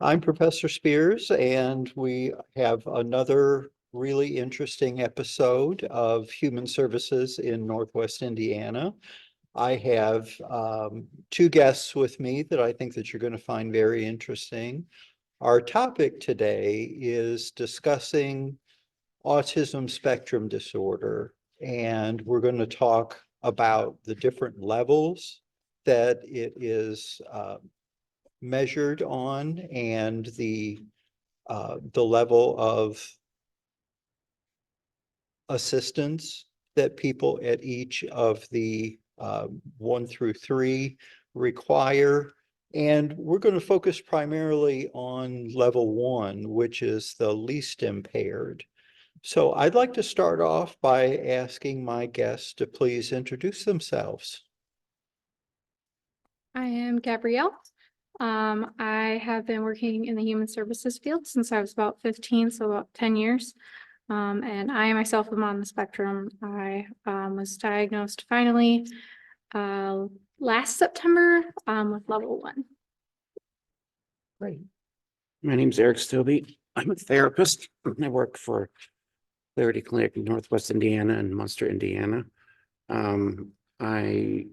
I'm Professor Spears, and we have another really interesting episode of Human Services in Northwest Indiana. I have two guests with me that I think that you're going to find very interesting. Our topic today is discussing autism spectrum disorder, and we're going to talk about the different levels that it is measured on and the level of assistance that people at each of the 1 through 3 require. And we're going to focus primarily on level 1, which is the least impaired. So I'd like to start off by asking my guests to please introduce themselves. I am Gabrielle. I have been working in the human services field since I was about 15, so about 10 years. And I myself am on the spectrum. I was diagnosed finally last September with level 1. Great. My name's Eric Stobie. I'm a therapist. I work for Clarity Clinic in Northwest Indiana and Munster, Indiana. I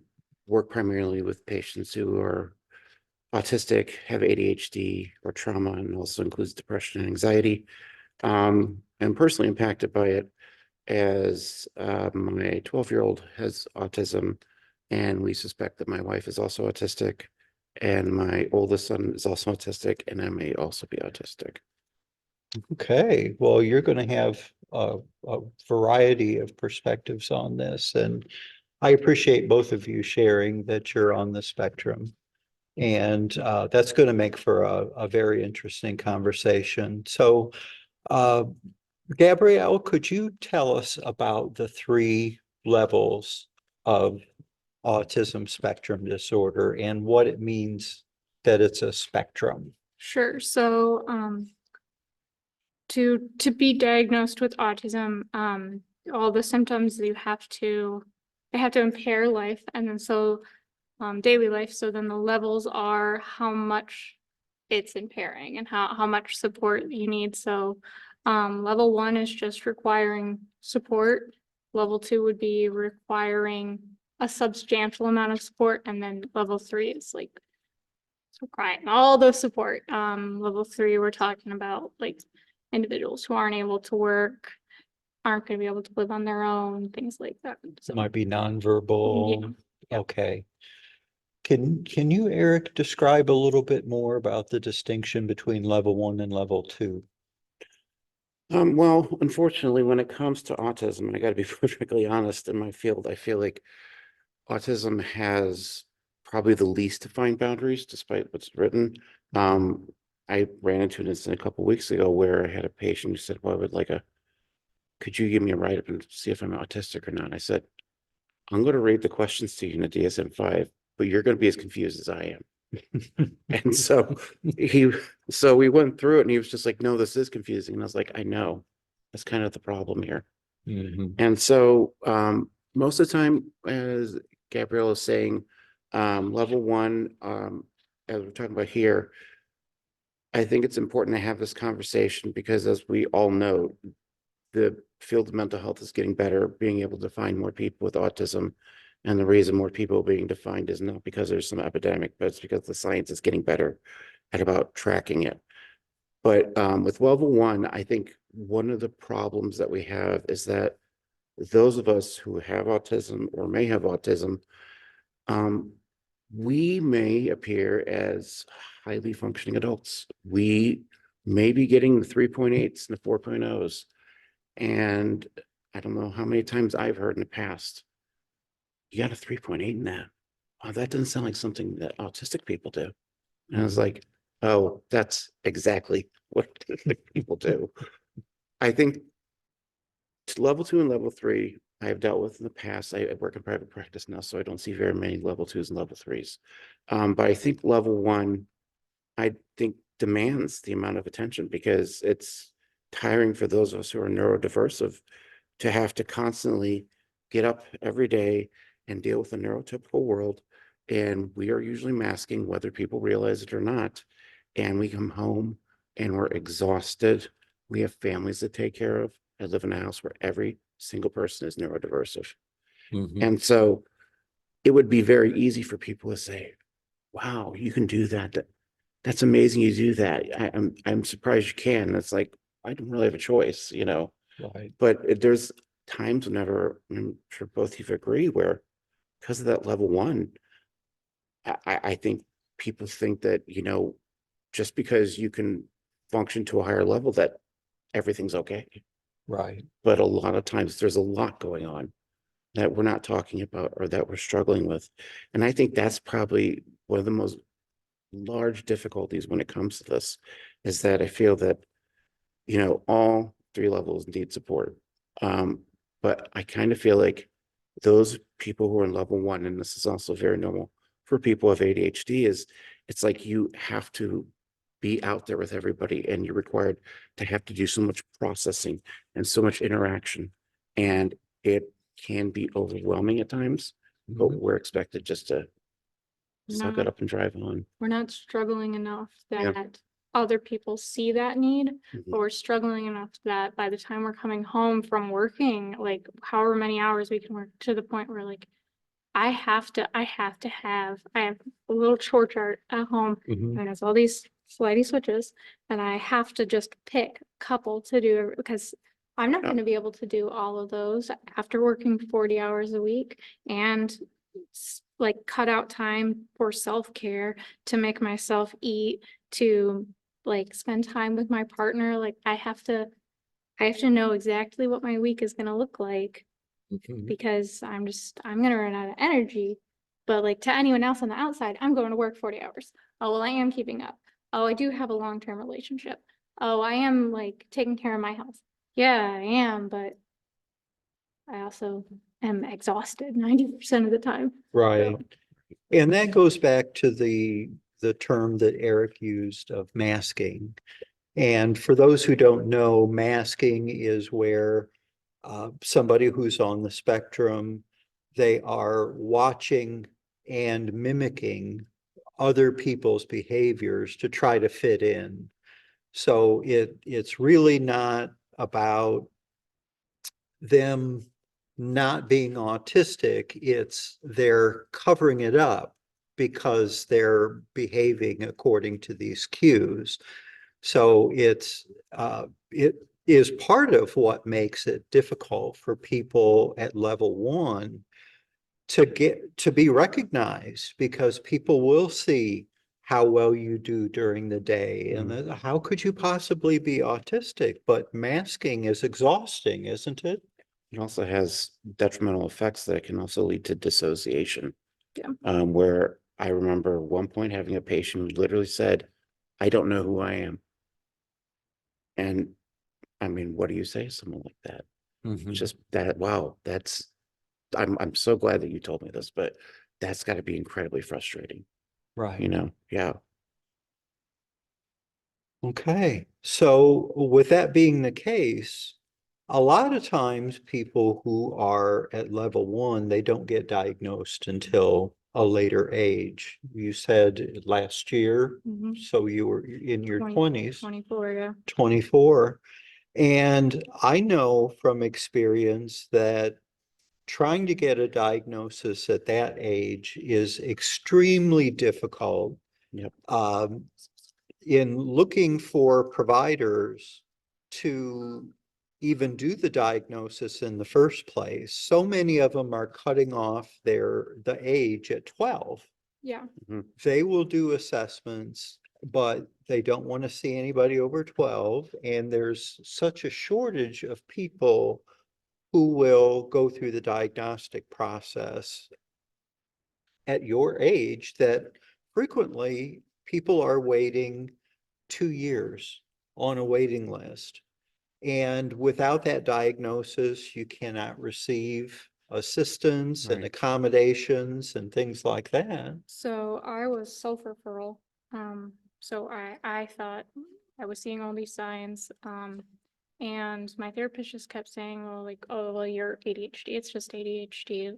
work primarily with patients who are autistic, have ADHD or trauma, and also includes depression and anxiety. I'm personally impacted by it as my 12-year-old has autism, and we suspect that my wife is also autistic, and my oldest son is also autistic, and I may also be autistic. Okay, well, you're going to have a variety of perspectives on this, and I appreciate both of you sharing that you're on the spectrum. And that's going to make for a very interesting conversation. So, Gabrielle, could you tell us about the 3 levels of autism spectrum disorder and what it means that it's a spectrum? Sure. So to be diagnosed with autism, all the symptoms they have to impair life, and then so daily life. So then the levels are how much it's impairing and how much support you need. So level 1 is just requiring support. Level 2 would be requiring a substantial amount of support, and then level 3 is like requiring all the support. Level 3, we're talking about like individuals who aren't able to work, aren't going to be able to live on their own, things like that. So Might be nonverbal. Yeah. Okay. Can you, Eric, describe a little bit more about the distinction between level 1 and level 2? Well, unfortunately, when it comes to autism, I got to be perfectly honest, in my field, I feel like autism has probably the least defined boundaries, despite what's written. I ran into an incident a couple of weeks ago where I had a patient who said, well, could you give me a write-up and see if I'm autistic or not? I said, I'm going to read the questions to you in a DSM-5, but you're going to be as confused as I am. And so we went through it, and he was just like, no, this is confusing. And I was like, I know, that's kind of the problem here. Mhm. And so most of the time, as Gabrielle is saying, level 1, as we're talking about here, I think it's important to have this conversation because, as we all know, the field of mental health is getting better, being able to find more people with autism. And the reason more people are being defined is not because there's some epidemic, but it's because the science is getting better at about tracking it. But with level 1, I think one of the problems that we have is that those of us who have autism or may have autism, we may appear as highly functioning adults. We may be getting the 3.8s and the 4.0s. And I don't know how many times I've heard in the past, you got a 3.8 in that. Oh, that doesn't sound like something that autistic people do. And I was like, oh, that's exactly what autistic people do. I think level 2 and level 3, I have dealt with in the past. I work in private practice now, so I don't see very many level 2s and level 3s. But I think level 1, I think, demands the amount of attention because it's tiring for those of us who are neurodiversive to have to constantly get up every day and deal with a neurotypical world. And we are usually masking, whether people realize it or not. and we come home and we're exhausted. We have families to take care of. I live in a house where every single person is neurodiverse. Mhm. And so it would be very easy for people to say, wow, you can do that. That's amazing you do that. I'm surprised you can. It's like, I don't really have a choice, you know. Right. But there's times whenever, I'm sure both of you agree, where because of that level one, I think people think that, you know, just because you can function to a higher level, that everything's okay. Right. But a lot of times there's a lot going on that we're not talking about or that we're struggling with. And I think that's probably one of the most large difficulties when it comes to this, is that I feel that, you know, all three levels need support. But I kind of feel like those people who are in level one, and this is also very normal for people with ADHD, is it's like you have to be out there with everybody and you're required to have to do so much processing and so much interaction. And it can be overwhelming at times, but Mhm. we're expected just to suck it No, up and drive on. we're not struggling enough Yeah. that other people see that need, Mhm. but we're struggling enough that by the time we're coming home from working, like however many hours we can work, to the point where like I have to have a little chore chart at home, Mhm. and it's all these slidey switches, and I have to just pick a couple to do because I'm not Yeah. going to be able to do all of those after working 40 hours a week and like cut out time for self-care, to make myself eat, to like spend time with my partner. Like I have to know exactly what my week is going to look like, Mhm. because I'm gonna run out of energy. But like to anyone else on the outside, I'm going to work 40 hours. Oh, well, I am keeping up. Oh, I do have a long-term relationship. Oh, I am like taking care of my health. Yeah, I am, but I also am exhausted 90% of the time. Right. And that goes back to the term that Eric used of masking. And for those who don't know, masking is where somebody who's on the spectrum, they are watching and mimicking other people's behaviors to try to fit in. So it's really not about them not being autistic, it's they're covering it up because they're behaving according to these cues. So it is part of what makes it difficult for people at level one to get to be recognized, because people will see how well you do during the day and then how could you possibly be autistic? But masking is exhausting, isn't it? It also has detrimental effects that can also lead to dissociation. Yeah. Where I remember one point having a patient who literally said, I don't know who I am. And I mean, what do you say to someone like that? Mhm. Just that, wow, I'm so glad that you told me this, but that's got to be incredibly frustrating, you Right. know? Yeah. Okay. So with that being the case, a lot of times people who are at level one, they don't get diagnosed until a later age. You said last year, Mhm. so you were in your 20s, 24, yeah. 24. And I know from experience that trying to get a diagnosis at that age is extremely difficult. Yep. In looking for providers to even do the diagnosis in the first place, so many of them are cutting off the age at 12. Yeah. They will do assessments, but they don't want to see anybody over 12. And there's such a shortage of people who will go through the diagnostic process at your age that frequently people are waiting 2 years on a waiting list. And without that diagnosis, you cannot receive assistance and Right. accommodations and things like that. So I was self-referral. So I thought I was seeing all these signs. And my therapist just kept saying, well, like, oh, well, you're ADHD. It's just ADHD.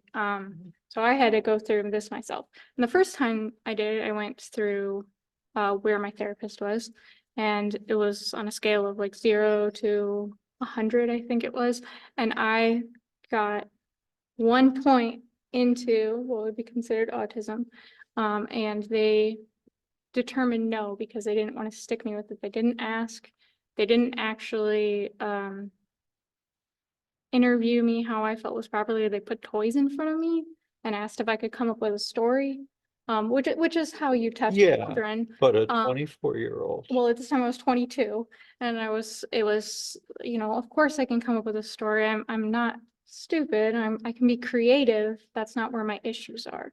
So I had to go through this myself. And the first time I did it, I went through where my therapist was. And it was on a scale of like 0 to 100, I think it was. And I got 1 point into what would be considered autism. And they determined no, because they didn't want to stick me with it. They didn't ask. They didn't actually interview me how I felt was properly. They put toys in front of me and asked if I could come up with a story, which is how you test Yeah, children. but a 24-year-old. Well, at this time I was 22, and it was, of course I can come up with a story. I'm not stupid. I can be creative. That's not where my issues are.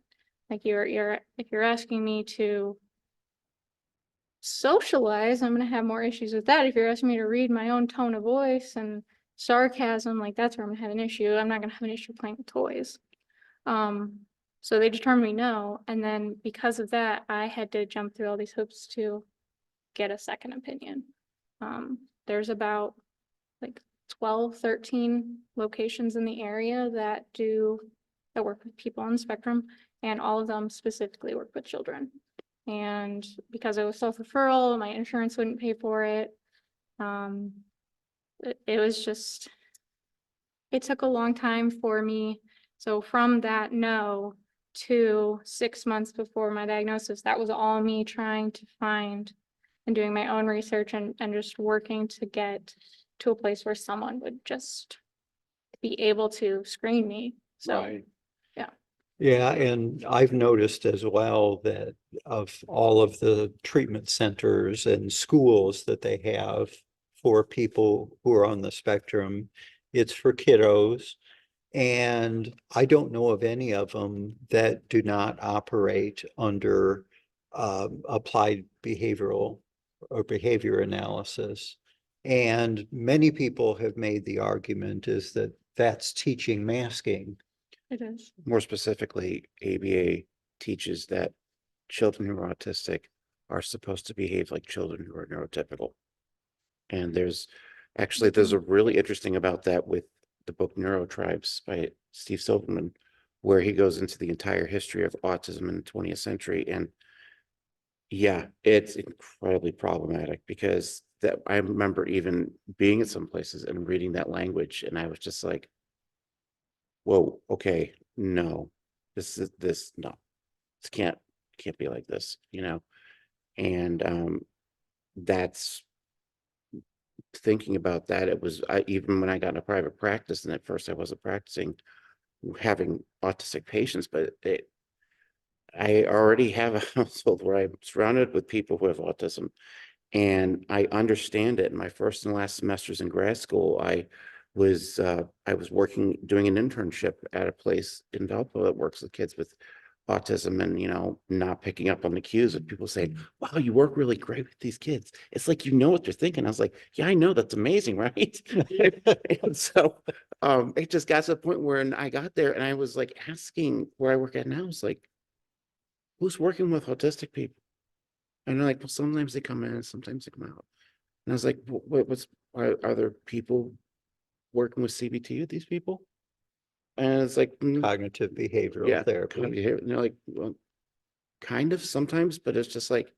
Like if you're asking me to socialize, I'm gonna have more issues with that. If you're asking me to read my own tone of voice and sarcasm, like that's where I'm gonna have an issue. I'm not gonna have an issue playing with toys. So they determined me no, and then because of that, I had to jump through all these hoops to get a second opinion. There's about like 12, 13 locations in the area that work with people on the spectrum, and all of them specifically work with children. And because I was self-referral, my insurance wouldn't pay for it. It was just, it took a long time for me. So from that no to 6 months before my diagnosis, that was all me trying to find and doing my own research and just working to get to a place where someone would just be able to screen me. So, Right. Yeah, and I've noticed as well that of all of the treatment centers and schools that they have for people who are on the spectrum, it's for kiddos. And I don't know of any of them that do not operate under applied behavioral or behavior analysis. And many people have made the argument is that that's teaching masking. it is. More specifically, ABA teaches that children who are autistic are supposed to behave like children who are neurotypical. And there's a really interesting about that with the book Neurotribes by Steve Silverman, where he goes into the entire history of autism in the 20th century. And yeah, it's incredibly problematic because that I remember even being at some places and reading that language, and I was just like, whoa, okay, no, no, this can't be like this, and that's thinking about that. It was even when I got in a private practice, and at first I wasn't practicing having autistic patients, but I already have a household where I'm surrounded with people who have autism, and I understand it. In my first and last semesters in grad school, I was working, doing an internship at a place in Valpo that works with kids with autism, and not picking up on the cues of people saying, wow, you work really great with these kids. It's like, what they're thinking. I was like, yeah, I know, that's amazing, right? And so it just got to the point where I got there and I was like asking where I work at now, I was like, who's working with autistic people? And they're like, well, sometimes they come in and sometimes they come out. And I was like, are there people working with CBT with these people? And it's like, Cognitive behavioral yeah, therapy. and they're like, well, kind of sometimes, but it's just like,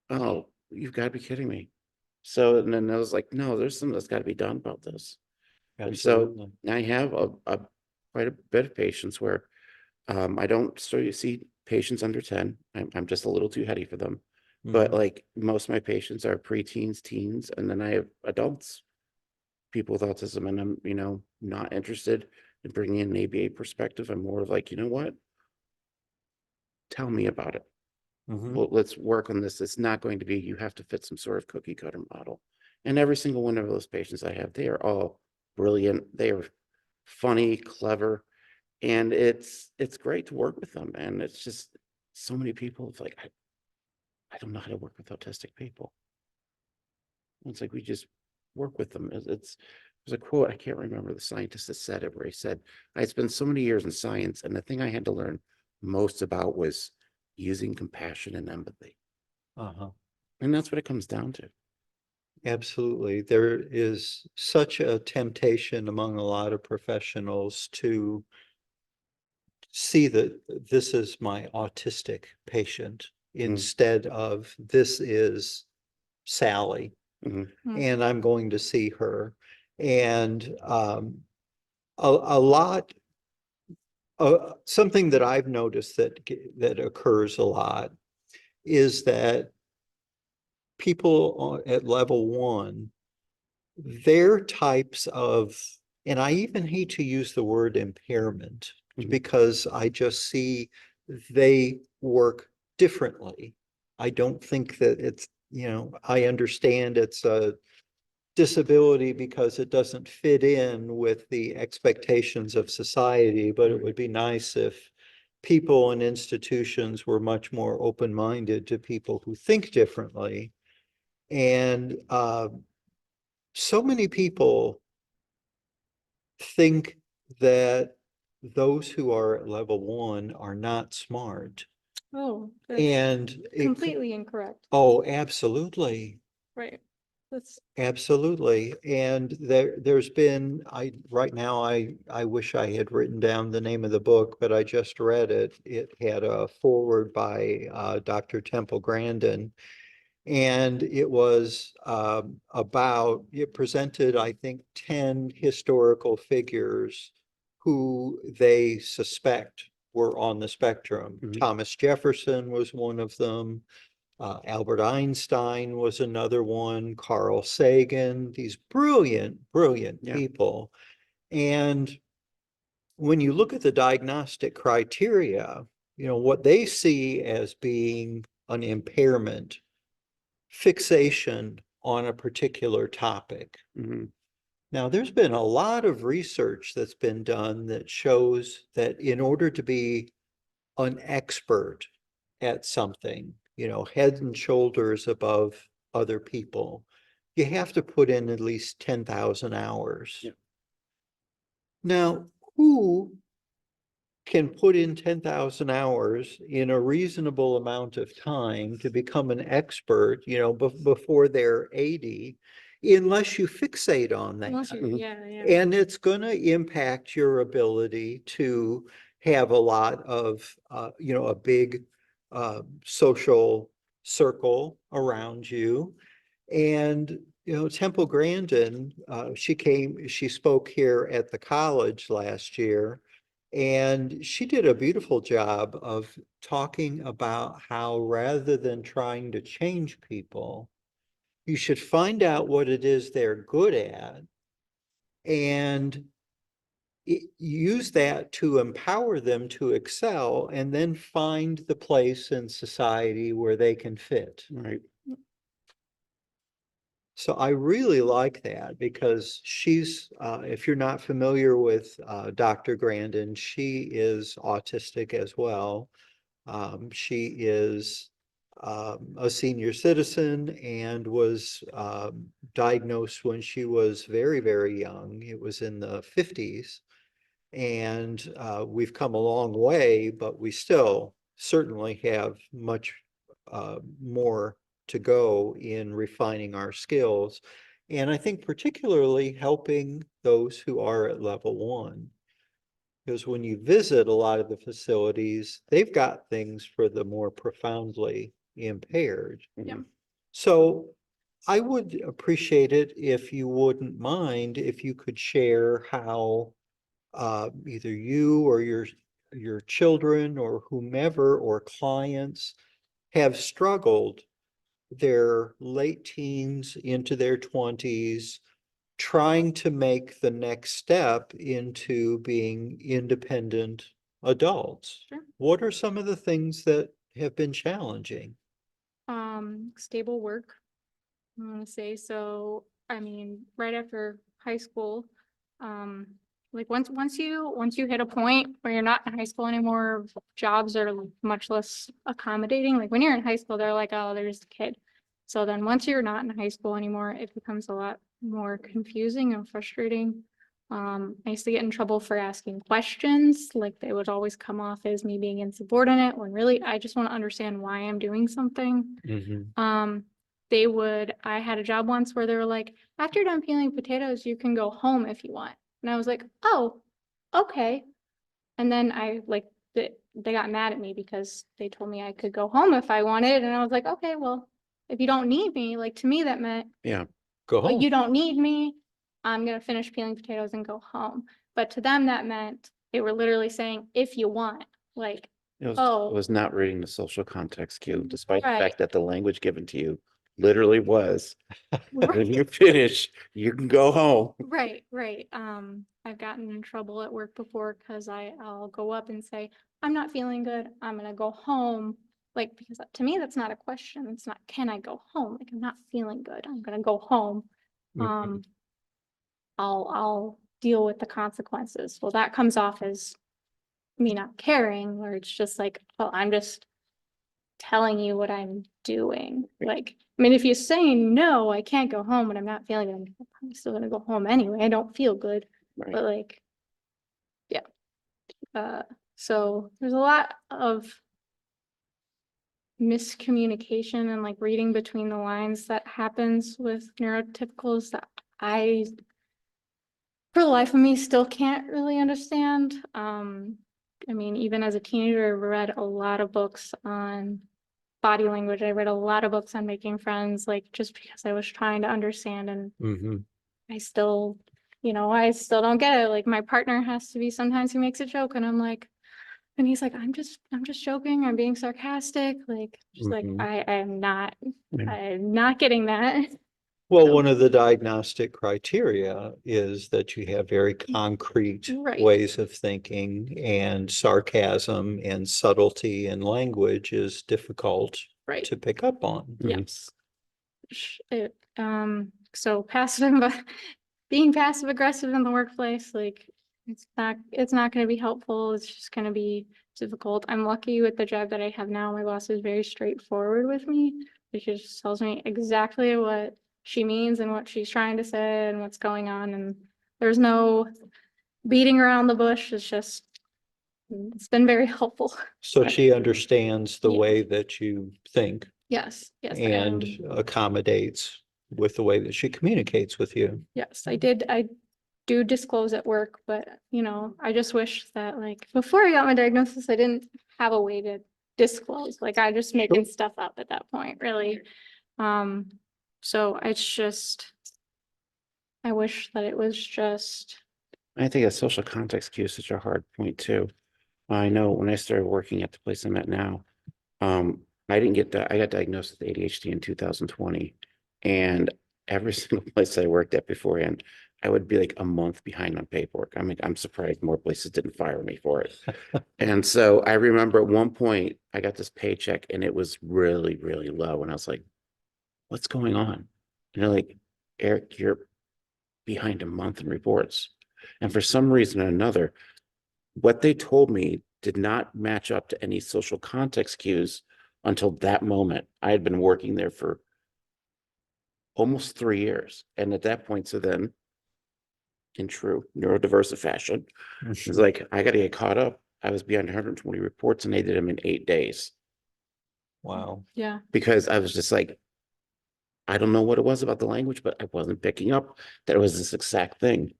oh, you've got to be kidding me. So, and then I was like, no, there's something that's got to be done about this. And so Absolutely. I have a quite a bit of patients where I don't see patients under 10. I'm just a little too heady for them. But Mhm. like most of my patients are preteens, teens, and then I have adults, people with autism, and I'm, not interested in bringing in an ABA perspective. I'm more of like, you know what? Tell me about it. Mhm. Well, let's work on this. It's not going to be, you have to fit some sort of cookie cutter model. And every single one of those patients I have, they are all brilliant. They are funny, clever, and it's great to work with them. And it's just so many people, it's like, I don't know how to work with autistic people. It's like we just work with them. There's a quote, I can't remember the scientist that said it, where he said, I spent so many years in science, and the thing I had to learn most about was using compassion and empathy. Uh-huh. And that's what it comes down to. Absolutely. There is such a temptation among a lot of professionals to see that this is my autistic patient instead of this is Sally Mhm. and I'm going to see her. And a lot, something that I've noticed that occurs a lot is that people at level 1, their types of, and I even hate to use the word impairment because I just see they work differently. I don't think that it's, I understand it's a disability because it doesn't fit in with the expectations of society, but it would be nice if people and institutions were much more open-minded to people who think differently. And so many people think that those who are at level 1 are not smart. Oh, that's And completely incorrect. oh, absolutely. Right. That's Absolutely. And there's been, right now, I wish I had written down the name of the book, but I just read it. It had a foreword by Dr. Temple Grandin. And it was it presented, I think, 10 historical figures who they suspect were on the spectrum. Thomas Jefferson was one of them. Albert Einstein was another one, Carl Sagan, these brilliant, brilliant people. And when you look at the diagnostic criteria, what they see as being an impairment, fixation on a particular topic. Now, there's been a lot of research that's been done that shows that in order to be an expert at something, head and shoulders above other people, you have to put in at least 10,000 hours. Yeah. Now, who can put in 10,000 hours in a reasonable amount of time to become an expert, before they're 80, unless you fixate on that? yeah. And it's going to impact your ability to have a lot of, a big social circle around you. And, Temple Grandin, she spoke here at the college last year, and she did a beautiful job of talking about how rather than trying to change people, you should find out what it is they're good at and use that to empower them to excel and then find the place in society where they can fit. Right. So I really like that because she's, if you're not familiar with Dr. Grandin, she is autistic as well. She is a senior citizen and was diagnosed when she was very, very young. It was in the 50s. And we've come a long way, but we still certainly have much more to go in refining our skills. And I think particularly helping those who are at level 1. Because when you visit a lot of the facilities, they've got things for the more profoundly impaired. Yeah. So I would appreciate it if you wouldn't mind if you could share how either you or your children or whomever or clients have struggled their late teens into their 20s, trying to make the next step into being independent adults. Sure. What are some of the things that have been challenging? Stable work, I want to say. So, I mean, right after high school, like once you hit a point where you're not in high school anymore, jobs are much less accommodating. Like when you're in high school, they're like, oh, there's the kid. So then once you're not in high school anymore, it becomes a lot more confusing and frustrating. I used to get in trouble for asking questions. Like they would always come off as me being insubordinate when really I just want to understand why I'm doing something. I had a job once where they were like, after you're done peeling potatoes, you can go home if you want. And I was like, oh, okay. And then they got mad at me because they told me I could go home if I wanted. And I was like, okay, well, if you don't need me, like to me, that meant, Yeah. Go well, home. you don't need me. I'm going to finish peeling potatoes and go home. But to them, that meant they were literally saying, if you want, like, It oh, was not reading the social context cue, despite the right. fact that the language given to you literally was, when right. you finish, you can go home. Right, right. I've gotten in trouble at work before because I'll go up and say, I'm not feeling good. I'm gonna go home. Like, because to me, that's not a question. It's not, can I go home? Like, I'm not feeling good. I'm gonna go home. Mhm. I'll deal with the consequences. Well, that comes off as me not caring, where it's just like, well, I'm just telling you what I'm doing. Like, I mean, if you're saying no, I can't go home when I'm not feeling good, I'm probably still gonna go home anyway. I don't feel good, Right. but like, yeah. So there's a lot of miscommunication and like reading between the lines that happens with neurotypicals that I, for the life of me, still can't really understand. I mean, even as a teenager, I read a lot of books on body language. I read a lot of books on making friends, like just because I was trying to understand, and Mhm. I still, I still don't get it. Like my partner has to be, sometimes he makes a joke and I'm like, and he's like, I'm just joking. I'm being sarcastic. Like, just like, Mhm. I'm not, Yeah. I'm not getting that. Well, So- one of the diagnostic criteria is that you have very concrete Right. ways of thinking, and sarcasm and subtlety in language is difficult Right. to pick up on. Yes. So being passive aggressive in the workplace, like it's not going to be helpful. It's just going to be difficult. I'm lucky with the job that I have now. My boss is very straightforward with me. She just tells me exactly what she means and what she's trying to say and what's going on. And there's no beating around the bush. It's been very helpful. So she understands the Yeah. way that you think Yes, yes. and accommodates with the way that she communicates with you. Yes, I do disclose at work, but I just wish that like before I got my diagnosis, I didn't have a way to disclose. Like I just making stuff up at that point, really. So it's just, I wish that it was just, I think a social context cue is such a hard point too. I know when I started working at the place I'm at now, I didn't get that. I got diagnosed with ADHD in 2020, and every single place I worked at beforehand, I would be like a month behind on paperwork. I mean, I'm surprised more places didn't fire me for it. And so I remember at one point I got this paycheck and it was really, really low. And I was like, what's going on? And they're like, Eric, you're behind a month in reports. And for some reason or another, what they told me did not match up to any social context cues until that moment. I had been working there for almost 3 years. And at that point, so then, in true neurodiversity fashion, it's like, I got to get caught up. I was behind 120 reports and they did them in 8 days Wow. yeah. because I was just like, I don't know what it was about the language, but I wasn't picking up that it was this exact thing.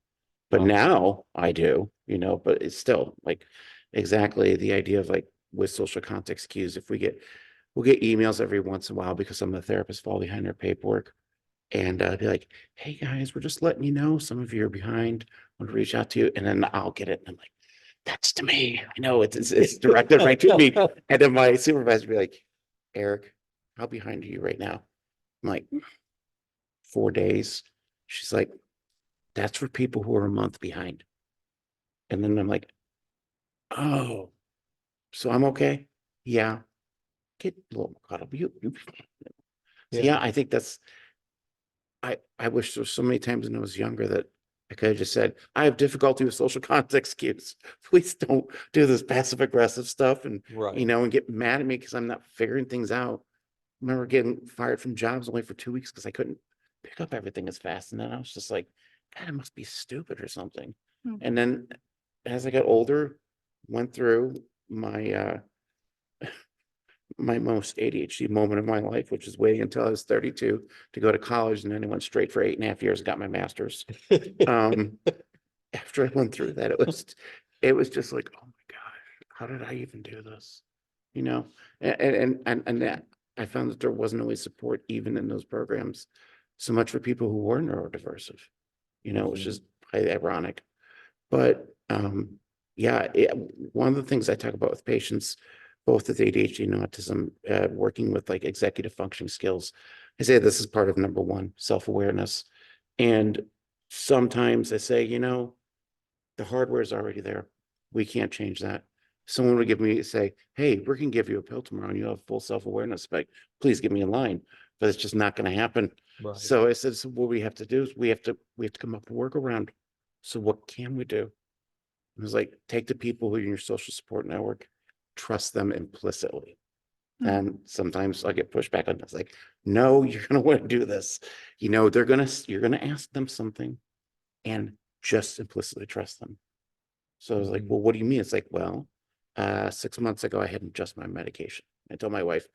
But Wow. now I do, but it's still like exactly the idea of like with social context cues. If we'll get emails every once in a while because some of the therapists fall behind their paperwork and be like, hey guys, we're just letting you know some of you are behind. Want to reach out to you. And then I'll get it. And I'm like, that's to me. I know it's directed right to me. And then my supervisor will be like, Eric, how behind are you right now? I'm like, 4 days. She's like, that's for people who are a month behind. And then I'm like, oh, so I'm okay. Yeah. Get a little caught up. So yeah, I think that's, I wish there was so many times when I was younger that I could have just said, I have difficulty with social context cues. Please don't do this passive aggressive stuff and, Right. and get mad at me because I'm not figuring things out. I remember getting fired from jobs only for 2 weeks because I couldn't pick up everything as fast. And then I was just like, God, I must be stupid or something. Mhm. And then as I got older, went through my my most ADHD moment of my life, which is waiting until I was 32 to go to college. And then I went straight for 8.5 years and got my master's. After I went through that, it was just like, oh my gosh, how did I even do this? You know, and that I found that there wasn't always support even in those programs, so much for people who were neurodiversive, you know, which is highly ironic. But yeah, one of the things I talk about with patients, both with ADHD and autism, working with like executive functioning skills, I say this is part of number one, self-awareness. And sometimes I say, you know, the hardware is already there. We can't change that. Someone would give me say, hey, we're gonna give you a pill tomorrow and you have full self-awareness. Like, please get me in line. But it's just not gonna happen. Right. So I said, so what we have to do is we have to come up with a workaround. So what can we do? It was like, take the people who are in your social support network, trust them implicitly. Mm. And sometimes I get pushed back on this, like, no, you're gonna want to do this. You know, you're gonna ask them something and just implicitly trust them. So I was like, Mhm. well, what do you mean? It's like, well, 6 months ago, I hadn't adjusted my medication. I told my wife,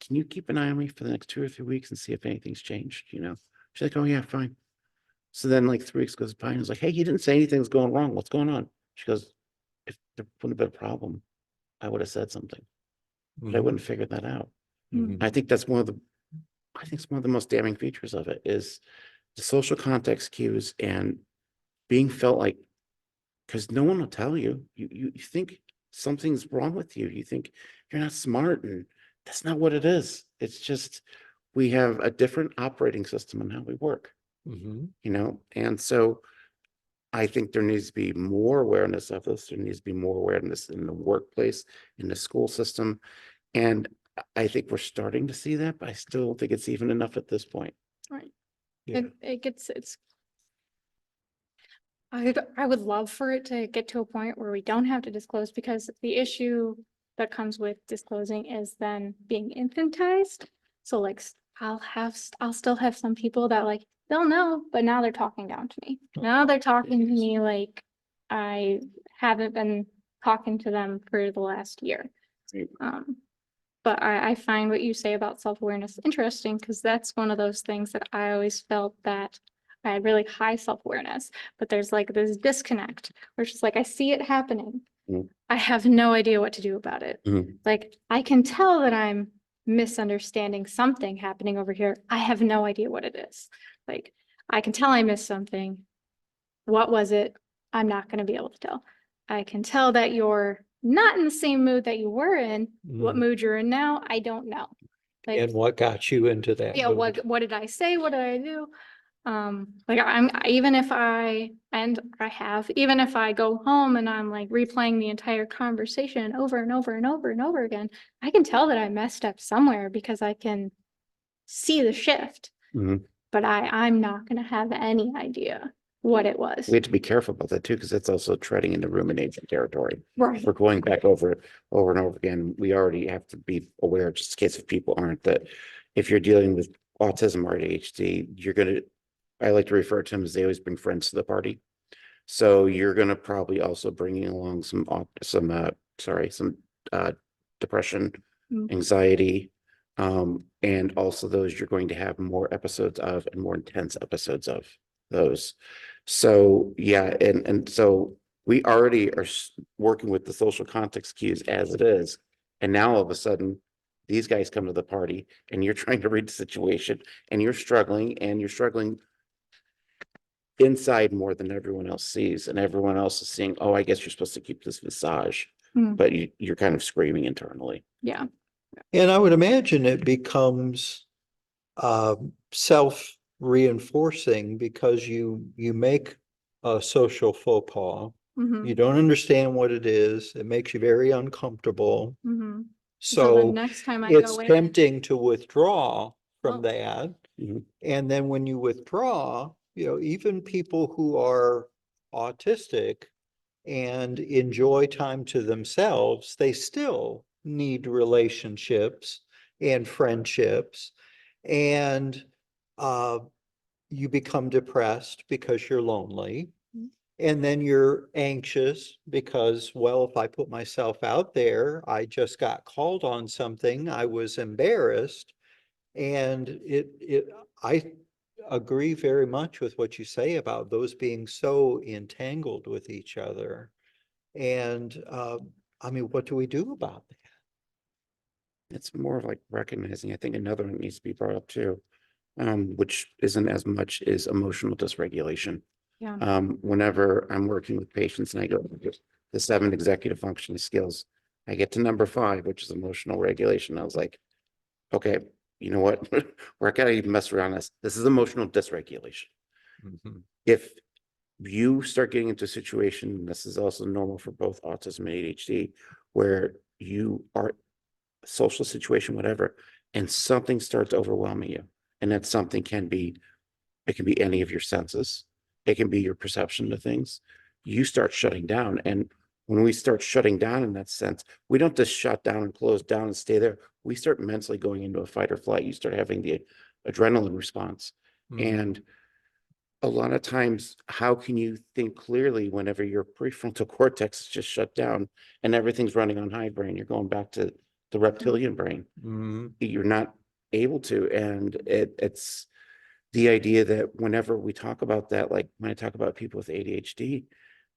can you keep an eye on me for the next 2 or 3 weeks and see if anything's changed? You know, she's like, oh yeah, fine. So then like 3 weeks goes by and I was like, hey, you didn't say anything's going wrong. What's going on? She goes, if there wouldn't have been a problem, I would have said something, but I wouldn't have figured that out. Mhm. I think that's I think it's one of the most damning features of it is the social context cues and being felt like, because no one will tell you. You think something's wrong with you. You think you're not smart, and that's not what it is. It's just we have a different operating system in how we work, Mhm. you know? And so I think there needs to be more awareness of this. There needs to be more awareness in the workplace, in the school system. And I think we're starting to see that, but I still don't think it's even enough at this point. Right. Yeah. I would love for it to get to a point where we don't have to disclose, because the issue that comes with disclosing is then being infantized. So like I'll still have some people that like, they'll know, but now they're talking down to me. Now they're talking to me like I haven't been talking to them for the last year. Right. But I find what you say about self-awareness interesting, because that's one of those things that I always felt that I had really high self-awareness, but there's like this disconnect where it's just like I see it happening. Mm. I have no idea what to do about it. Mhm. Like I can tell that I'm misunderstanding something happening over here. I have no idea what it is. Like I can tell I missed something. What was it? I'm not going to be able to tell. I can tell that you're not in the same mood that you were in. What Mhm. mood you're in now, I don't know. Like, And what got you into that yeah, mood? what did I say? What did I do? Like even if I even if I go home and I'm like replaying the entire conversation over and over and over and over again, I can tell that I messed up somewhere because I can see the shift. Mhm. But I'm not gonna have any idea what it was. We have to be careful about that too, because it's also treading into rumination territory. Right. We're going back over it over and over again. We already have to be aware, just in case if people aren't, that if you're dealing with autism or ADHD, I like to refer to them as they always bring friends to the party. So you're gonna probably also bringing along some depression, Mm. anxiety, and also those you're going to have more episodes of and more intense episodes of those. So yeah, and so we already are working with the social context cues as it is, and now all of a sudden these guys come to the party and you're trying to read the situation and you're struggling inside more than everyone else sees, and everyone else is seeing, oh, I guess you're supposed to keep this visage, Mm. but you're kind of screaming internally. Yeah. And I would imagine it becomes self-reinforcing because you make a social faux pas. Mm-hmm. You don't understand what it is. It makes you very uncomfortable. Mm-hmm. So the So next time I it's go in, tempting to withdraw from Oh. that. Mhm. And then when you withdraw, even people who are autistic and enjoy time to themselves, they still need relationships and friendships. And you become depressed because you're lonely. Mhm. And then you're anxious because, well, if I put myself out there, I just got called on something, I was embarrassed. And I agree very much with what you say about those being so entangled with each other. And I mean, what do we do about that? It's more like recognizing, I think another one needs to be brought up too, which isn't as much as emotional dysregulation. Yeah. Whenever I'm working with patients and I go through the 7 executive functioning skills, I get to number 5, which is emotional regulation. I was like, okay, you know what? We're not gonna even mess around this. This is emotional dysregulation. Mhm. If you start getting into a situation, this is also normal for both autism and ADHD, where you are social situation, whatever, and something starts overwhelming you. And that something can be, it can be any of your senses. It can be your perception of things. You start shutting down. And when we start shutting down in that sense, we don't just shut down and close down and stay there. We start mentally going into a fight or flight. You start having the adrenaline response. Mhm. And a lot of times, how can you think clearly whenever your prefrontal cortex is just shut down and everything's running on high brain? You're going back to the reptilian brain. Mhm. You're not able to. And it's the idea that whenever we talk about that, like when I talk about people with ADHD,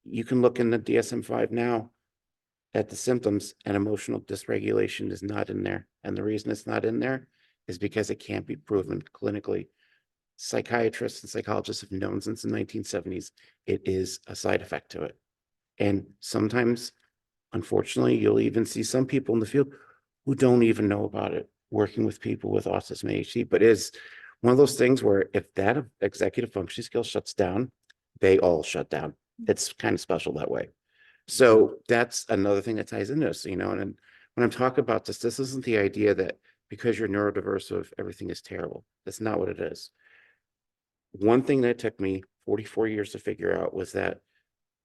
you can look in the DSM-5 now at the symptoms, and emotional dysregulation is not in there. And the reason it's not in there is because it can't be proven clinically. Psychiatrists and psychologists have known since the 1970s it is a side effect to it. And sometimes, unfortunately, you'll even see some people in the field who don't even know about it, working with people with autism and ADHD, but is one of those things where if that executive function skill shuts down, they all shut down. It's kind of special that way. So that's another thing that ties into this, and when I'm talking about this isn't the idea that because you're neurodiverse, everything is terrible. That's not what it is. One thing that took me 44 years to figure out was that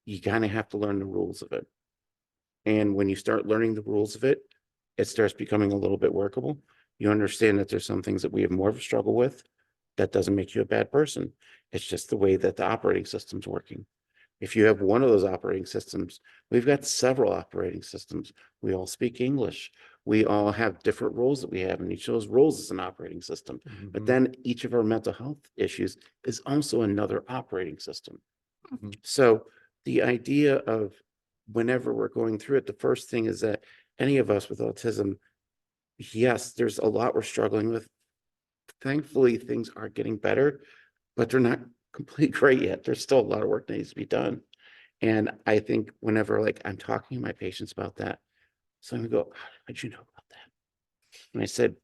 you kind of have to learn the rules of it. And when you start learning the rules of it, it starts becoming a little bit workable. You understand that there's some things that we have more of a struggle with. That doesn't make you a bad person. It's just the way that the operating system's working. If you have one of those operating systems, we've got several operating systems. We all speak English. We all have different roles that we have, and each of those roles is an operating system. But Mhm. then each of our mental health issues is also another operating system. Mhm. So the idea of whenever we're going through it, the first thing is that any of us with autism, yes, there's a lot we're struggling with. Thankfully, things are getting better, but they're not completely great yet. There's still a lot of work that needs to be done. And I think whenever like I'm talking to my patients about that, so I go, how'd you know about that? And I said,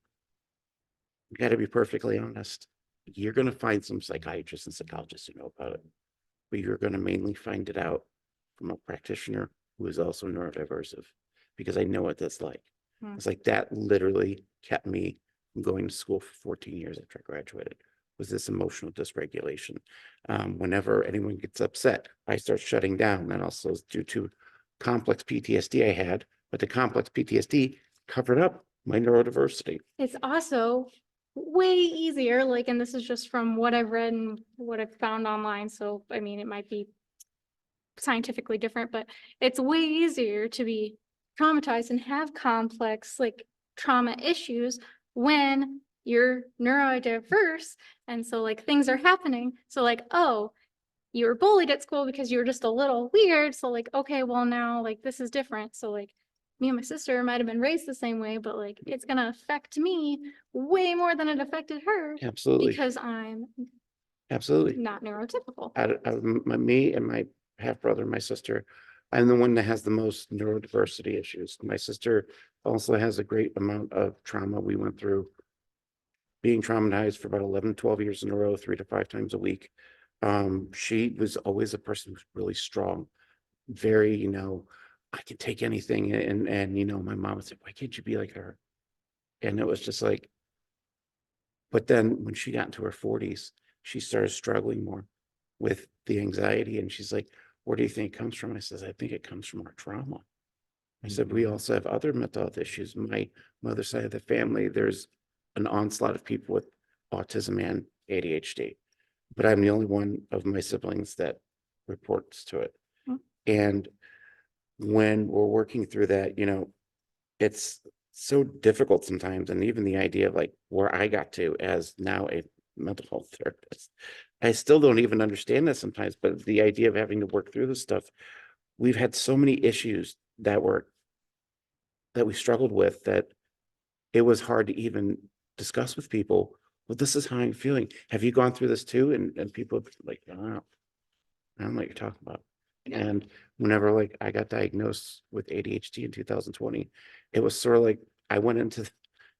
you got to be perfectly honest. You're going to find some psychiatrists and psychologists who know about it, but you're going to mainly find it out from a practitioner who is also neurodiversive, because I know what that's like. Hmm. It's like that literally kept me from going to school for 14 years after I graduated, was this emotional dysregulation. Whenever anyone gets upset, I start shutting down. And also due to complex PTSD I had, but the complex PTSD covered up my neurodiversity. It's also way easier, like, and this is just from what I've read and what I've found online. So, I mean, it might be scientifically different, but it's way easier to be traumatized and have complex, like, trauma issues when you're neurodiverse. And so, like, things are happening. So, like, oh, you were bullied at school because you were just a little weird. So, like, okay, well, now, like, this is different. So, like, me and my sister might have been raised the same way, but like, it's gonna affect me way more than it affected her Absolutely. because I'm Absolutely. not neurotypical. Out of me and my half brother and my sister, I'm the one that has the most neurodiversity issues. My sister also has a great amount of trauma. We went through being traumatized for about 11, 12 years in a row, 3 to 5 times a week. She was always a person who's really strong, very, I can take anything. And my mom would say, why can't you be like her? And it was just like, but then when she got into her 40s, she started struggling more with the anxiety. And she's like, where do you think it comes from? I says, I think it comes from our trauma. I said, we Mhm. also have other mental health issues. My mother's side of the family, there's an onslaught of people with autism and ADHD, but I'm the only one of my siblings that reports to it. Mm. And when we're working through that, it's so difficult sometimes. And even the idea of like where I got to as now a mental health therapist, I still don't even understand that sometimes, but the idea of having to work through this stuff, we've had so many issues that were that we struggled with, that it was hard to even discuss with people. Well, this is how I'm feeling. Have you gone through this too? And people are like, I don't know what you're talking about. Yeah. And whenever like I got diagnosed with ADHD in 2020, it was sort of like I went into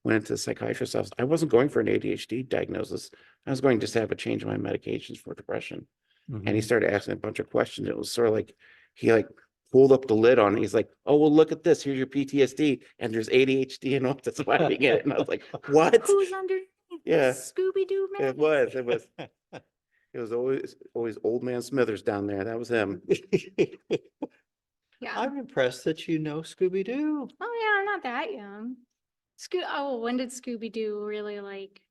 the psychiatrist's office. I wasn't going for an ADHD diagnosis. I was going just to have a change in my medications for depression. And he Mhm. started asking a bunch of questions. It was sort of like he like pulled up the lid on it. He's like, "Oh, well, look at this. Here's your PTSD, and there's ADHD and autism hiding it." And I was like, "What?" Who's underneath Yeah, Scooby-Doo man? it was. It was always old man Smithers down there. That was him. Yeah. I'm impressed that you know Scooby-Doo. Oh yeah, I'm not that young. When did Scooby-Doo really like?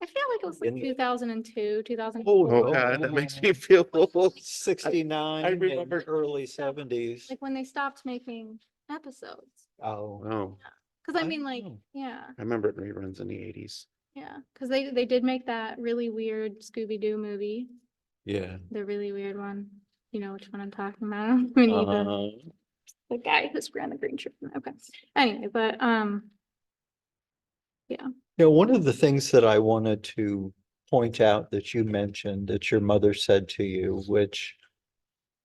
I feel like it was like In- 2002, Oh 2004. God, that makes me feel old. 69 I and remember- early 70s. Like when they stopped making episodes. Oh, Oh, Cause I I mean, like, know. yeah, I remember it reruns in the 80s. yeah. Cause they did make that really weird Scooby-Doo movie, yeah. the really weird one. You know which one I'm talking about? We need the guy who's wearing the green shirt. Okay. Anyway, but yeah. You know, one of the things that I wanted to point out that you mentioned that your mother said to you, which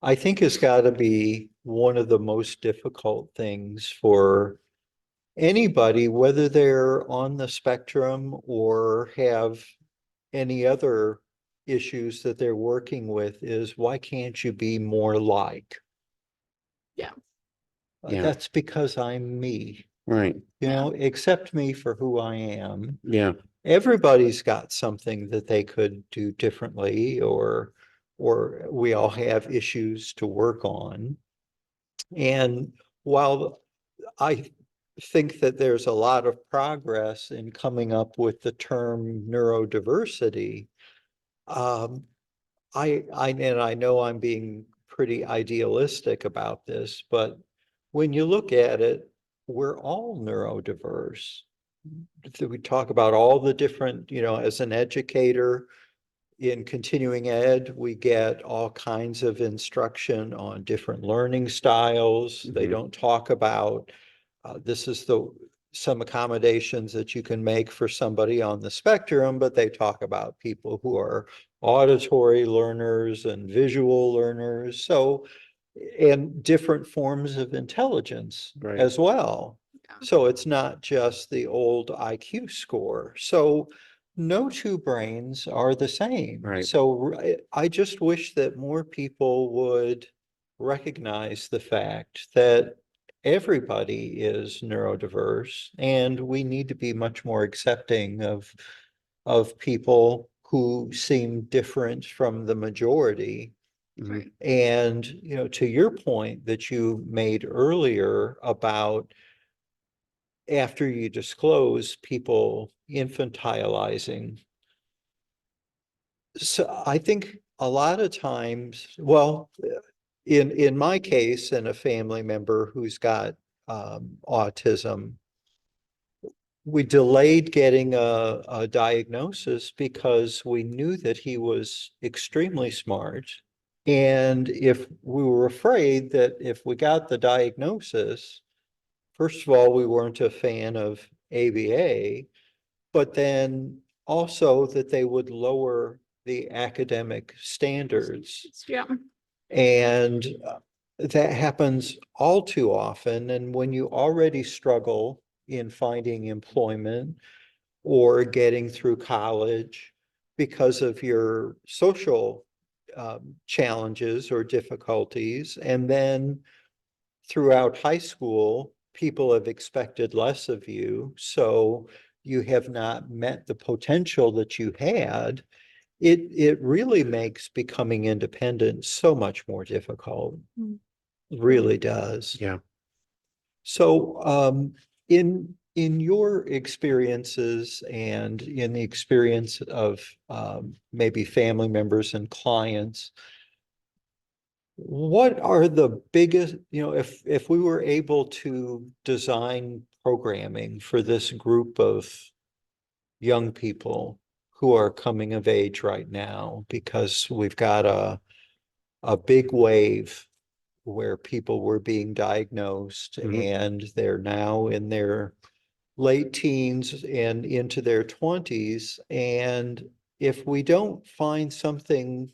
I think has got to be one of the most difficult things for anybody, whether they're on the spectrum or have any other issues that they're working with, is why can't you be more like? Yeah. Yeah. That's because I'm me, Right. you know, accept me for who I am. Yeah. Everybody's got something that they could do differently, or we all have issues to work on. And while I think that there's a lot of progress in coming up with the term neurodiversity, um, and I know I'm being pretty idealistic about this, but when you look at it, we're all neurodiverse. We talk about all the different, you know, as an educator in continuing ed, we get all kinds of instruction on different learning styles. They Mhm. don't talk about this is some accommodations that you can make for somebody on the spectrum, but they talk about people who are auditory learners and visual learners. So, and different forms of intelligence Right. as well. Yeah. So it's not just the old IQ score. So no two brains are the same. Right. So I just wish that more people would recognize the fact that everybody is neurodiverse, and we need to be much more accepting of people who seem different from the majority. Mhm. Right. And, you know, to your point that you made earlier about after you disclose people infantilizing. So I think a lot of times, well, in my case, and a family member who's got autism, we delayed getting a diagnosis because we knew that he was extremely smart. And if we were afraid that if we got the diagnosis, first of all, we weren't a fan of ABA, but then also that they would lower the academic standards. Yeah. And that happens all too often. And when you already struggle in finding employment or getting through college because of your social challenges or difficulties, and then throughout high school, people have expected less of you. So you have not met the potential that you had. It really makes becoming independent so much more difficult. Mm. It really does. Yeah. So in your experiences and in the experience of maybe family members and clients, what are the biggest, you know, if we were able to design programming for this group of young people who are coming of age right now, because we've got a big wave where people were being diagnosed Mhm. and they're now in their late teens and into their 20s. And if we don't find something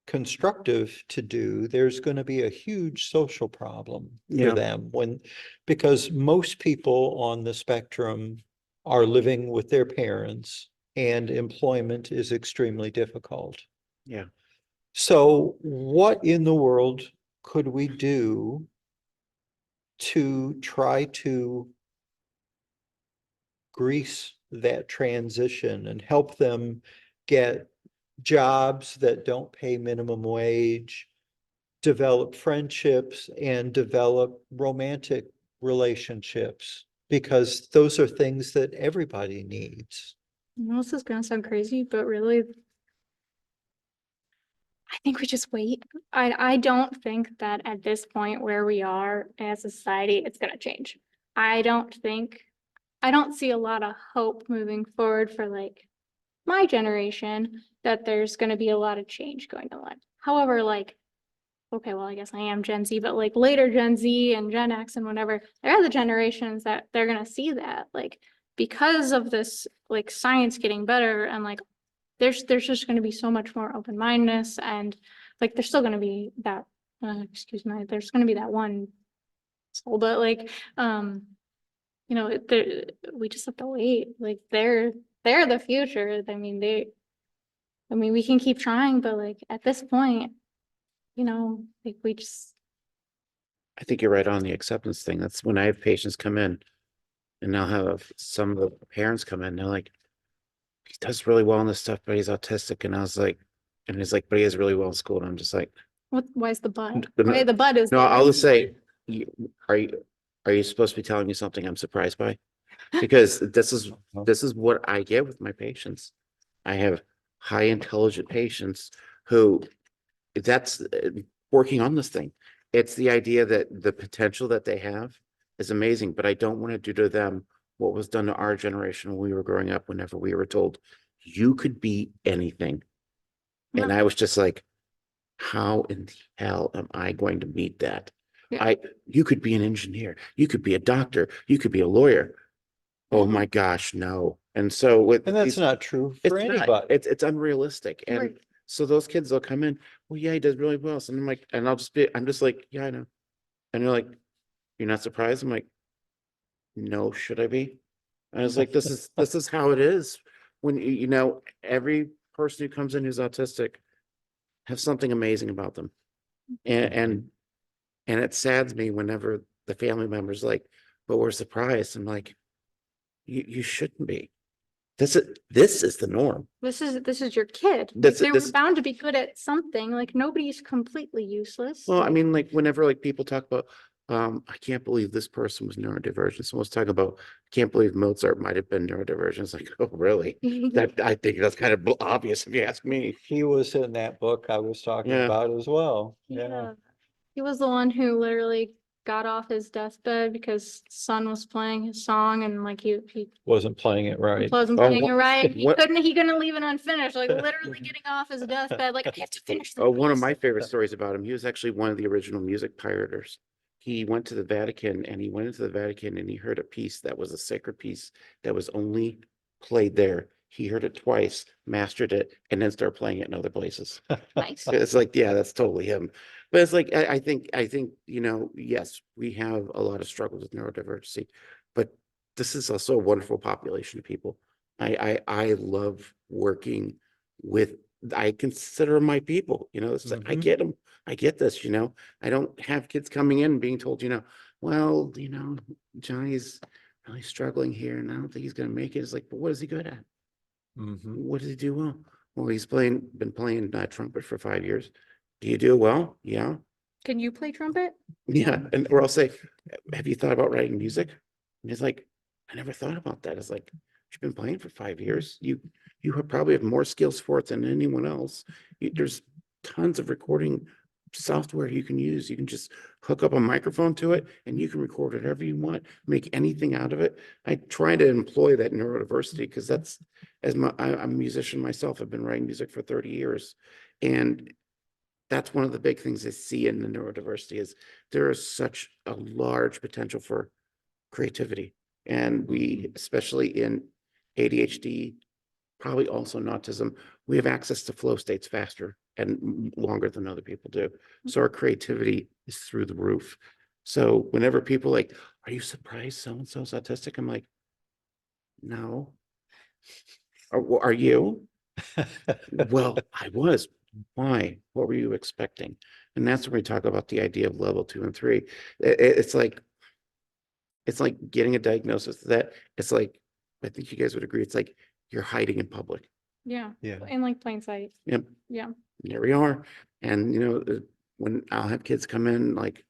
constructive to do, there's going to be a huge social problem for Yeah. them because most people on the spectrum are living with their parents and employment is extremely difficult. Yeah. So what in the world could we do to try to grease that transition and help them get jobs that don't pay minimum wage, develop friendships and develop romantic relationships? Because those are things that everybody needs. I know this is gonna sound crazy, but really, I think we just wait. I don't think that at this point where we are as a society, it's gonna change. I don't see a lot of hope moving forward for like my generation that there's gonna be a lot of change going on. However, like, okay, well, I guess I am Gen Z, but like later Gen Z and Gen X and whatever, they're the generations that they're gonna see that, like, because of this like science getting better and like there's just going to be so much more open-mindedness and like there's still going to be that excuse me, there's going to be that one soul, but like you know we just have to wait. Like they're the future. I mean we can keep trying, but like at this point, you know, like we just I think you're right on the acceptance thing. That's when I have patients come in and I'll have some of the parents come in, they're like, he does really well in this stuff, but he's autistic. And I was like, and he's like, but he is really well in school. And I'm just like, why's the bud? No, Why the bud is no, there? I'll just say, you, are you supposed to be telling me something I'm surprised by? Because this is what I get with my patients. I have high intelligent patients who that's working on this thing. It's the idea that the potential that they have is amazing, but I don't want to do to them what was done to our generation when we were growing up, whenever we were told you could be anything. And No. I was just like, how in the hell am I going to meet that? Yeah. You could be an engineer, you could be a doctor, you could be a lawyer. Oh my gosh, no. And so with And that's these, not true it's for not, anybody. it's unrealistic. And Right. so those kids will come in, well, yeah, he does really well. So I'm like, and I'm just like, yeah, I know. And they're like, you're not surprised? I'm like, no, should I be? And I was like, this is how it is. When you know, every person who comes in who's autistic have something amazing about them. And it saddens me whenever the family members like, but we're surprised. I'm like, you shouldn't be. This is the norm. This is your kid. Like This they were this bound to be good at something. Like nobody's completely useless. Well, I Like, mean, like whenever like people talk about, I can't believe this person was neurodivergent. Someone's talking about, I can't believe Mozart might have been neurodivergent. It's like, oh, really? That I think that's kind of obvious if you ask me. He was in that book I was talking Yeah. about as well. yeah. He was the one who literally got off his deathbed because son was playing his song and like he Wasn't playing it right. wasn't Oh, playing it right. what- He couldn't leave it unfinished. Like literally getting off his deathbed. Like I have to finish this. Oh, one of piece. my favorite stories about him, he was actually one of the original music pirates. He went to the Vatican and he went into the Vatican and he heard a piece that was a sacred piece that was only played there. He heard it twice, mastered it, and then started playing it in other places. Nice. It's like, yeah, that's totally him. But it's like, I think, you know, yes, we have a lot of struggles with neurodiversity, but this is also a wonderful population of people. I love working with, I consider my people, you know, it's like, I Mhm. get them. I get this, you know, I don't have kids coming in and being told, you know, well, you know, Johnny's really struggling here and I don't think he's going to make it. It's like, but what is he good at? Mhm. What does he do well? Well, he's been playing trumpet for 5 years. Do you do it well? Yeah. Can you play trumpet? Yeah. And or I'll say, have you thought about writing music? And he's like, I never thought about that. It's like, you've been playing for 5 years. Probably have more skills for it than anyone else. There's tons of recording software you can use. You can just hook up a microphone to it and you can record whatever you want, make anything out of it. I try to employ that neurodiversity because that's, I'm a musician myself. I've been writing music for 30 years. And that's one of the big things I see in the neurodiversity is there is such a large potential for creativity. And we, especially in ADHD, probably also in autism, we have access to flow states faster and longer than other people do. So our creativity is through the roof. So whenever people like, are you surprised so-and-so's autistic? I'm like, no. Are you? Well, I was. Why? What were you expecting? And that's when we talk about the idea of level 2 and 3. It's like getting a diagnosis that it's like, I think you guys would agree, it's like you're hiding in public. Yeah, Yeah. in like plain sight. Yep. Yeah. There we are. And when I'll have kids come in, like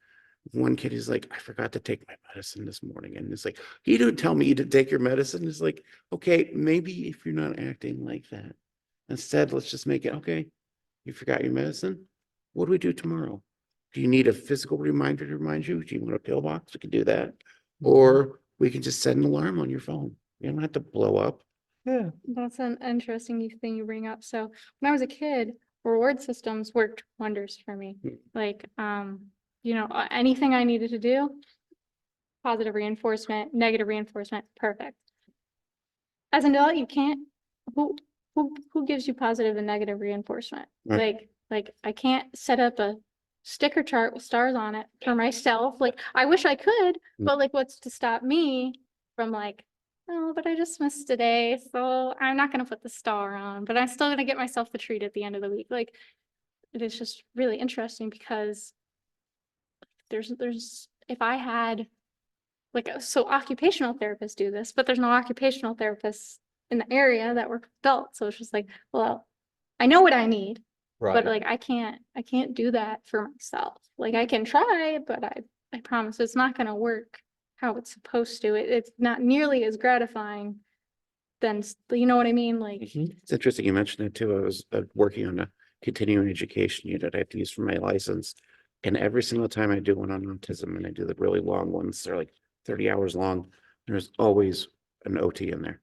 one kid is like, I forgot to take my medicine this morning. And it's like, you didn't tell me to take your medicine. It's like, okay, maybe if you're not acting like that, instead, let's just make it, okay, you forgot your medicine. What do we do tomorrow? Do you need a physical reminder to remind you? Do you want a pill box? We can do that. Or we can just set an alarm on your phone. You don't have to blow up. Yeah. That's an interesting thing you bring up. So when I was a kid, reward systems worked wonders for me. Mm. Like, anything I needed to do, positive reinforcement, negative reinforcement, perfect. As an adult, you can't, who gives you positive and negative reinforcement? Right. Like I can't set up a sticker chart with stars on it for myself. Like I wish I could, but like what's to stop me from like, oh, but I just missed today, so I'm not gonna put the star on, but I'm still gonna get myself the treat at the end of the week. Like it is just really interesting because there's if I had like so occupational therapists do this, but there's no occupational therapists in the area that work with adults. So it's just like, well, I know what I need, but Right. like I can't do that for myself. Like I can try, but I promise it's not gonna work how it's supposed to. It's not nearly as gratifying than you know what I mean? Like It's interesting you mentioned it too. I was working on a continuing education unit I have to use for my license. And every single time I do one on autism and I do the really long ones, they're like 30 hours long, there's always an OT in there.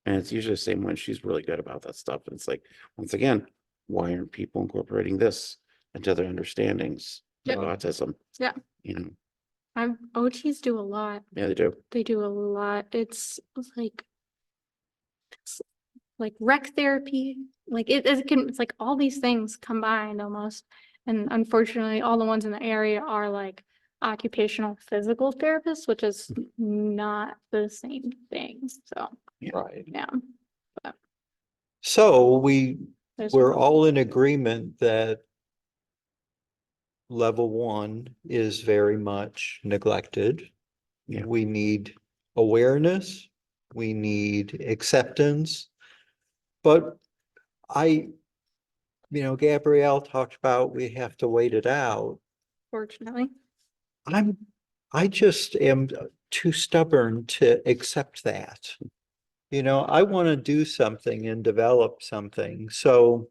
And it's usually the same one. She's really good about that stuff. And it's like, once again, why aren't people incorporating this into their understandings of Yep. autism? Yeah. OTs do a lot. Yeah, they do. They do a lot. It's like rec therapy, like it's like all these things combined almost. And unfortunately, all the ones in the area are like occupational physical therapists, which is not the same thing. So, Right. yeah. So There's we're one. all in agreement that level 1 is very much neglected. Yeah. We need awareness, we need acceptance. But Gabrielle talked about we have to wait it out. Fortunately. I just am too stubborn to accept that. I want to do something and develop something. So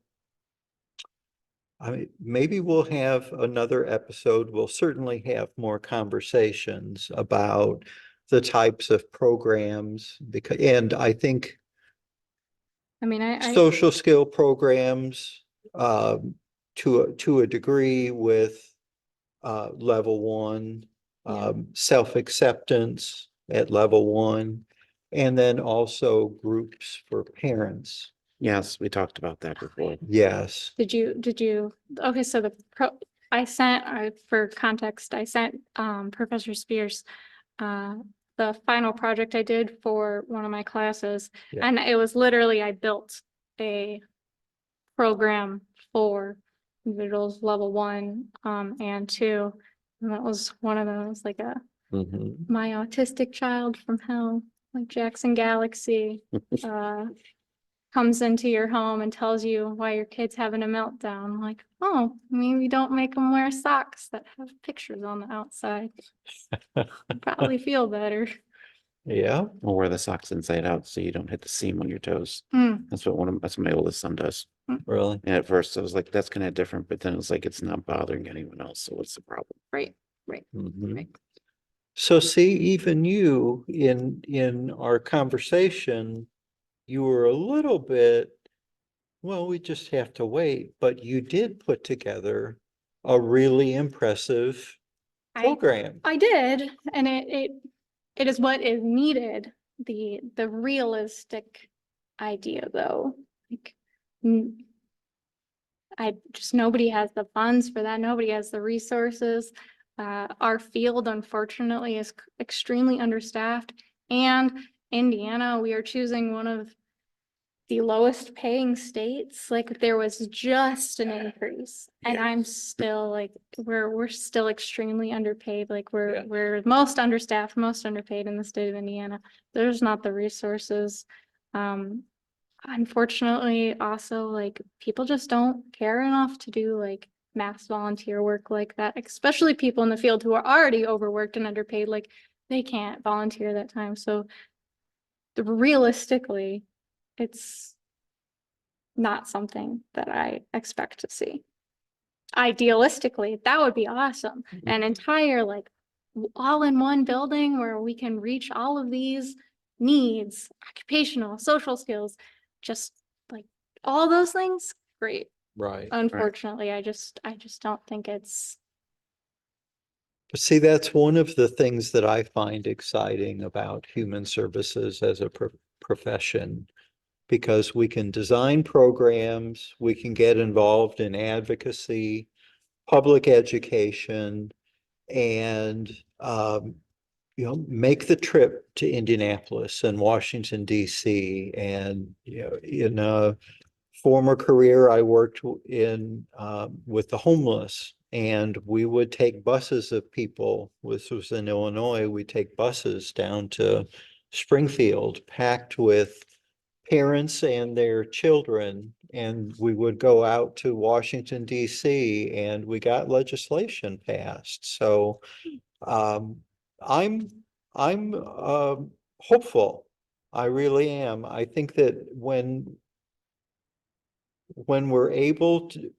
maybe we'll have another episode. We'll certainly have more conversations about the types of programs and I think I mean, I social skill programs to a degree with level 1, Yeah. self-acceptance at level 1, and then also groups for parents. Yes, we talked about that before. Yes. did you okay, so for context, I sent Professor Spears the final project I did for one of my classes. Yeah. And it was literally, I built a program for individuals level 1 and 2. And that was one of those, like Mhm. my autistic child from hell, like Jackson Galaxy, comes into your home and tells you why your kid's having a meltdown. I'm like, oh, maybe don't make them wear socks that have pictures on the outside. You'd probably feel better. Yeah. Or wear the socks inside out so you don't hit the seam on your toes. Mm. That's what my oldest son does. Really? And at first I was like, that's kind of different, but then it's like, it's not bothering anyone else. So what's the problem? Right. Mhm. Right. So see, even you in our conversation, you were a little bit Well, we just have to wait, but you did put together a really impressive I program. I did, and it is what is needed. The realistic idea, though, like, n- I just nobody has the funds for that. Nobody has the resources. Our field, unfortunately, is extremely understaffed. And Indiana, we are choosing one of the lowest paying states. Like there was just an increase, and Yeah. I'm still like, we're still extremely underpaid. Like Yeah. we're most understaffed, most underpaid in the state of Indiana. There's not the resources. Um, Unfortunately, also like people just don't care enough to do like mass volunteer work like that, especially people in the field who are already overworked and underpaid. Like they can't volunteer that time. So realistically, it's not something that I expect to see. Idealistically, that would be awesome. An entire like all in one building where we can reach all of these needs, occupational, social skills, just like all those things, great. Right. Unfortunately, I just don't think it's See, that's one of the things that I find exciting about human services as a profession, because we can design programs, we can get involved in advocacy, public education, and make the trip to Indianapolis and Washington, D.C. And in a former career, I worked in with the homeless, and we would take buses of people. This was in Illinois. We take buses down to Springfield, packed with parents and their children, and we would go out to Washington, D.C., and we got legislation passed. So um, I'm I'm hopeful. I really am. I think that when we're able to,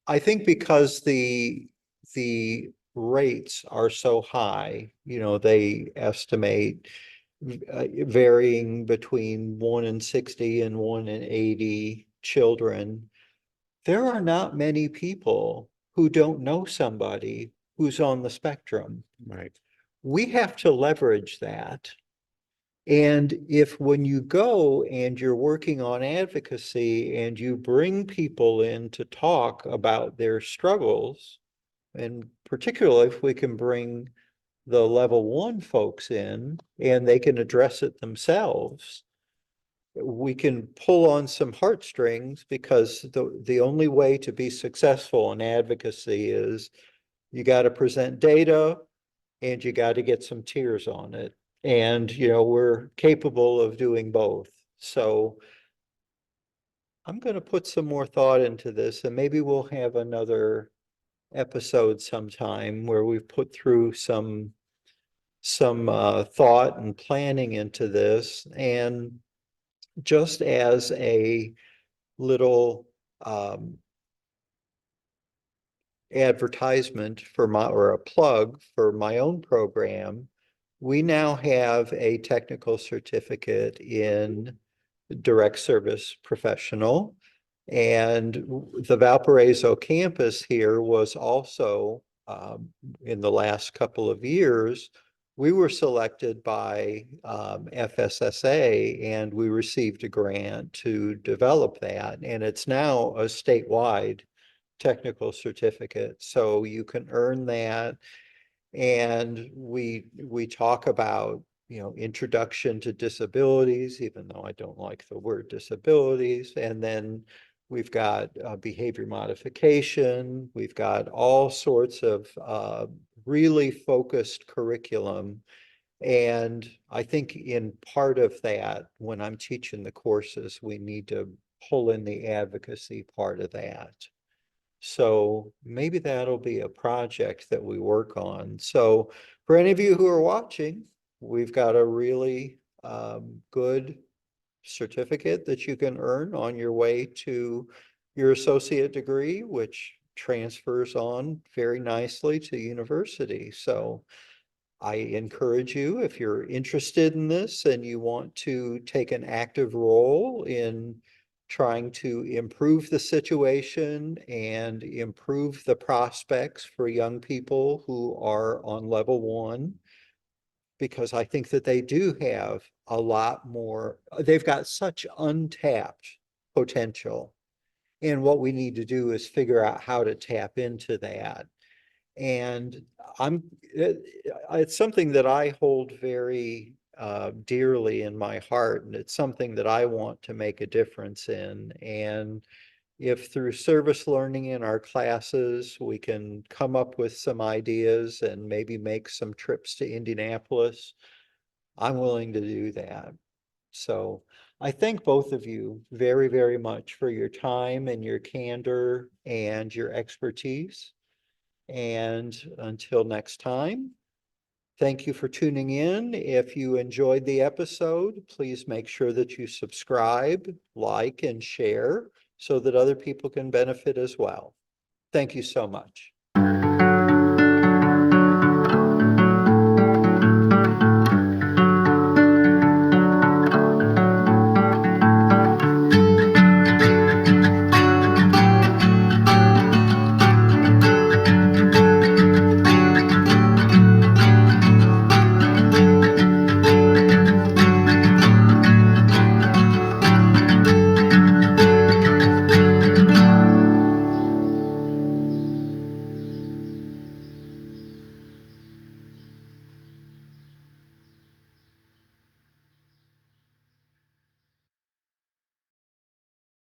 I think because the rates are so high, they estimate varying between 1 in 60 and 1 in 80 children. There are not many people who don't know somebody who's on the spectrum. Right. We have to leverage that. And if when you go and you're working on advocacy and you bring people in to talk about their struggles, and particularly if we can bring the level 1 folks in and they can address it themselves, we can pull on some heartstrings, because the only way to be successful in advocacy is you got to present data and you got to get some tears on it. And, we're capable of doing both. So I'm going to put some more thought into this, and maybe we'll have another episode sometime where we've put through some thought and planning into this. And just as a little advertisement for or a plug for my own program, we now have a technical certificate in direct service professional. And the Valparaiso campus here was also, in the last couple of years, we were selected by FSSA, and we received a grant to develop that. And it's now a statewide technical certificate. So you can earn that. And we talk about, introduction to disabilities, even though I don't like the word disabilities. And then we've got behavior modification. We've got all sorts of really focused curriculum. And I think in part of that, when I'm teaching the courses, we need to pull in the advocacy part of that. So maybe that'll be a project that we work on. So for any of you who are watching, we've got a really good certificate that you can earn on your way to your associate degree, which transfers on very nicely to university. So I encourage you, if you're interested in this and you want to take an active role in trying to improve the situation and improve the prospects for young people who are on level 1. Because I think that they do have a lot more, they've got such untapped potential. And what we need to do is figure out how to tap into that. And it's something that I hold very dearly in my heart, and it's something that I want to make a difference in. And if through service learning in our classes, we can come up with some ideas and maybe make some trips to Indianapolis, I'm willing to do that. So I thank both of you very, very much for your time and your candor and your expertise. And until next time, thank you for tuning in. If you enjoyed the episode, please make sure that you subscribe, like, and share so that other people can benefit as well. Thank you so much.